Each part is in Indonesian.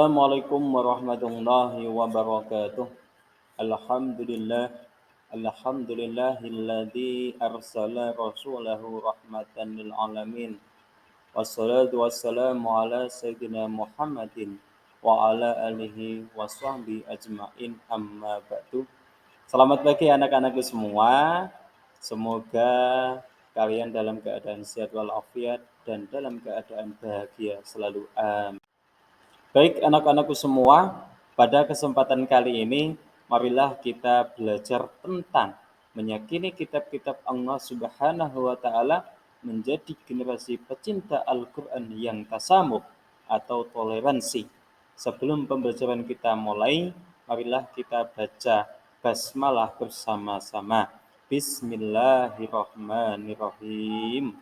Assalamualaikum warahmatullahi wabarakatuh. Alhamdulillah. Alhamdulillahilladzi arsala rasulahu rahmatan lil alamin. Wassalatu wassalamu ala sayyidina Muhammadin wa ala alihi wa sahbihi ajmain amma ba'du. Selamat pagi anak-anakku semua. Semoga kalian dalam keadaan sehat walafiat dan dalam keadaan bahagia selalu. Amin. Baik anak-anakku semua, pada kesempatan kali ini marilah kita belajar tentang meyakini kitab-kitab Allah Subhanahu wa taala menjadi generasi pecinta Al-Qur'an yang tasamuh atau toleransi. Sebelum pembelajaran kita mulai, marilah kita baca basmalah bersama-sama. Bismillahirrahmanirrahim.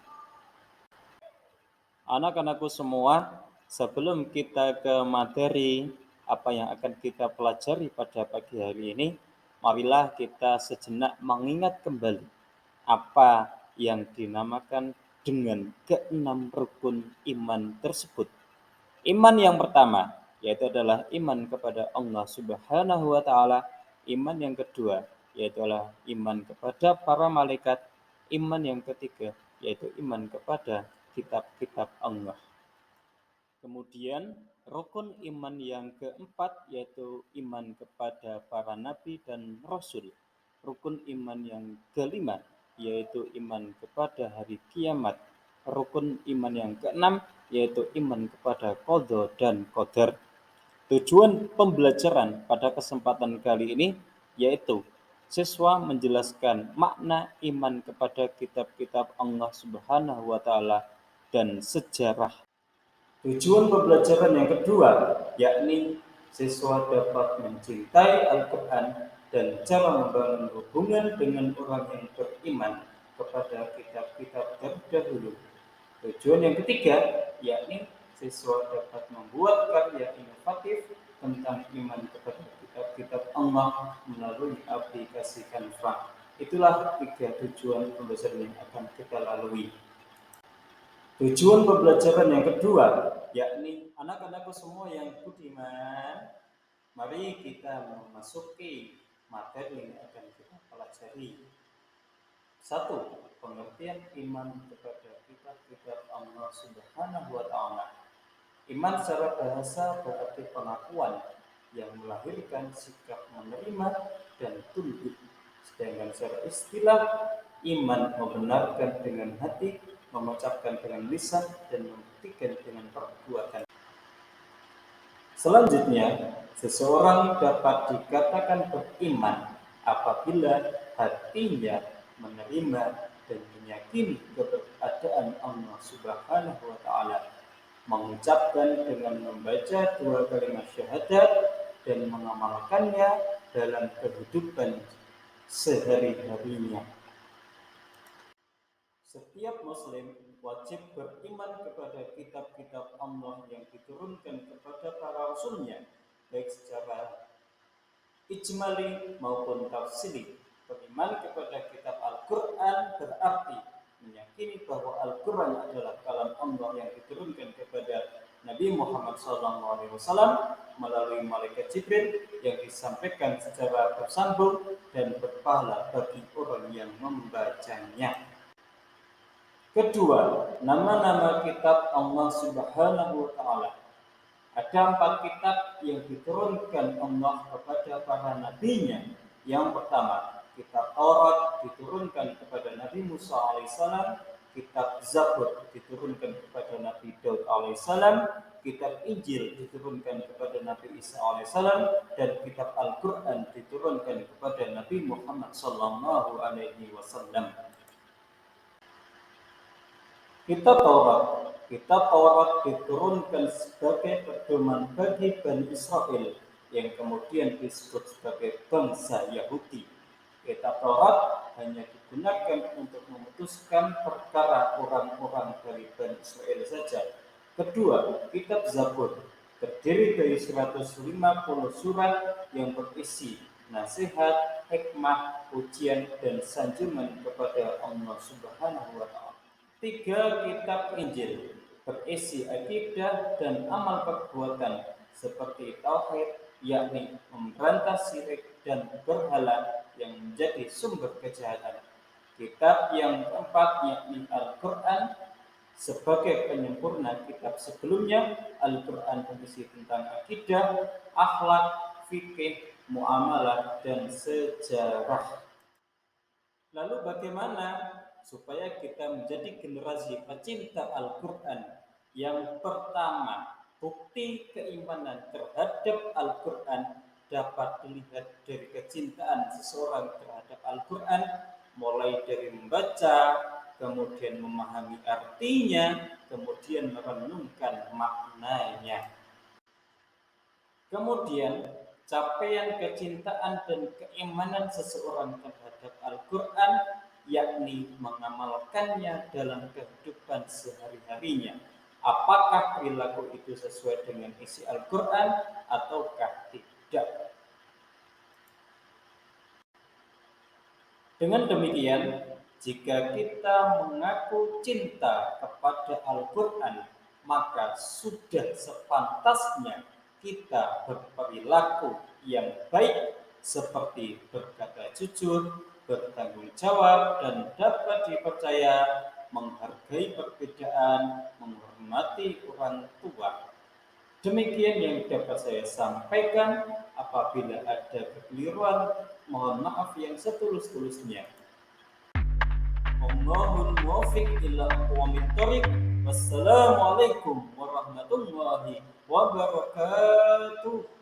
Anak-anakku semua, sebelum kita ke materi apa yang akan kita pelajari pada pagi hari ini, marilah kita sejenak mengingat kembali apa yang dinamakan dengan keenam rukun iman tersebut. Iman yang pertama yaitu adalah iman kepada Allah Subhanahu wa taala. Iman yang kedua yaitu adalah iman kepada para malaikat. Iman yang ketiga yaitu iman kepada kitab-kitab Allah. Kemudian rukun iman yang keempat yaitu iman kepada para nabi dan rasul. Rukun iman yang kelima yaitu iman kepada hari kiamat. Rukun iman yang keenam yaitu iman kepada qada dan qadar. Tujuan pembelajaran pada kesempatan kali ini yaitu siswa menjelaskan makna iman kepada kitab-kitab Allah Subhanahu wa taala dan sejarah. Tujuan pembelajaran yang kedua yakni siswa dapat mencintai Al-Qur'an dan cara membangun hubungan dengan orang yang beriman kepada kitab-kitab terdahulu. Tujuan yang ketiga yakni siswa dapat membuat karya inovatif tentang iman kepada kitab-kitab Allah melalui aplikasi Canva. Itulah 3 tujuan pembelajaran yang akan kita lalui. Tujuan pembelajaran yang kedua yakni anak-anakku semua yang budiman, mari kita memasuki materi yang akan kita pelajari. 1. Pengertian iman kepada kitab-kitab Allah Subhanahu wa taala. Iman secara bahasa berarti pengakuan yang melahirkan sikap menerima dan tunduk. Sedangkan secara istilah, iman membenarkan dengan hati, mengucapkan dengan lisan, dan membuktikan dengan perbuatan. Selanjutnya, seseorang dapat dikatakan beriman apabila hatinya menerima dan meyakini keberadaan Allah Subhanahu wa taala, mengucapkan dengan membaca 2 kalimat syahadat dan mengamalkannya dalam kehidupan sehari-harinya. Setiap muslim wajib beriman kepada kitab-kitab Allah yang diturunkan kepada para rasulnya, baik secara ijmali maupun tafsili. Beriman kepada kitab Al-Quran berarti meyakini bahwa Al-Quran adalah kalam Allah yang diturunkan kepada Nabi Muhammad SAW melalui malaikat Jibril yang disampaikan secara bersambung dan berpahala bagi orang yang membacanya. Kedua, nama-nama kitab Allah Subhanahu wa taala. Ada 4 kitab yang diturunkan Allah kepada para nabinya. Yang pertama, kitab Taurat diturunkan kepada Nabi Musa alaihissalam, kitab Zabur diturunkan kepada Nabi Daud alaihissalam, kitab Injil diturunkan kepada Nabi Isa alaihissalam, dan kitab Al-Quran diturunkan kepada Nabi Muhammad sallallahu alaihi wasallam. Kitab Taurat diturunkan sebagai pedoman bagi Bani Israel yang kemudian disebut sebagai bangsa Yahudi. Kitab Taurat hanya digunakan untuk memutuskan perkara orang-orang dari Bani Israel saja. Kedua, kitab Zabur terdiri dari 150 surat yang berisi nasihat, hikmah, pujian, dan sanjungan kepada Allah Subhanahu wa taala. 3. Kitab Injil berisi akidah dan amal perbuatan seperti tauhid, yakni memberantas syirik dan berhala yang menjadi sumber kejahatan. Kitab yang keempat yakni Al-Quran sebagai penyempurna kitab sebelumnya. Al-Quran berisi tentang akidah, akhlak, fikih, muamalah, dan sejarah. Lalu bagaimana supaya kita menjadi generasi pecinta Al-Quran? Yang pertama, bukti keimanan terhadap Al-Quran dapat dilihat dari kecintaan seseorang terhadap Al-Quran, mulai dari membaca, kemudian memahami artinya, kemudian merenungkan maknanya. Kemudian, capaian kecintaan dan keimanan seseorang terhadap Al-Quran yakni mengamalkannya dalam kehidupan sehari-harinya. Apakah perilaku itu sesuai dengan isi Al-Quran ataukah tidak? Dengan demikian, jika kita mengaku cinta kepada Al-Quran, maka sudah sepantasnya kita berperilaku yang baik seperti berkata jujur, bertanggung jawab, dan dapat dipercaya, menghargai perbedaan, menghormati orang tua. Demikian yang dapat saya sampaikan. Apabila ada kekeliruan, mohon maaf yang setulus-tulusnya. Wallahul muwaffiq ila aqwamit thoriq. Wassalamualaikum warahmatullahi wabarakatuh.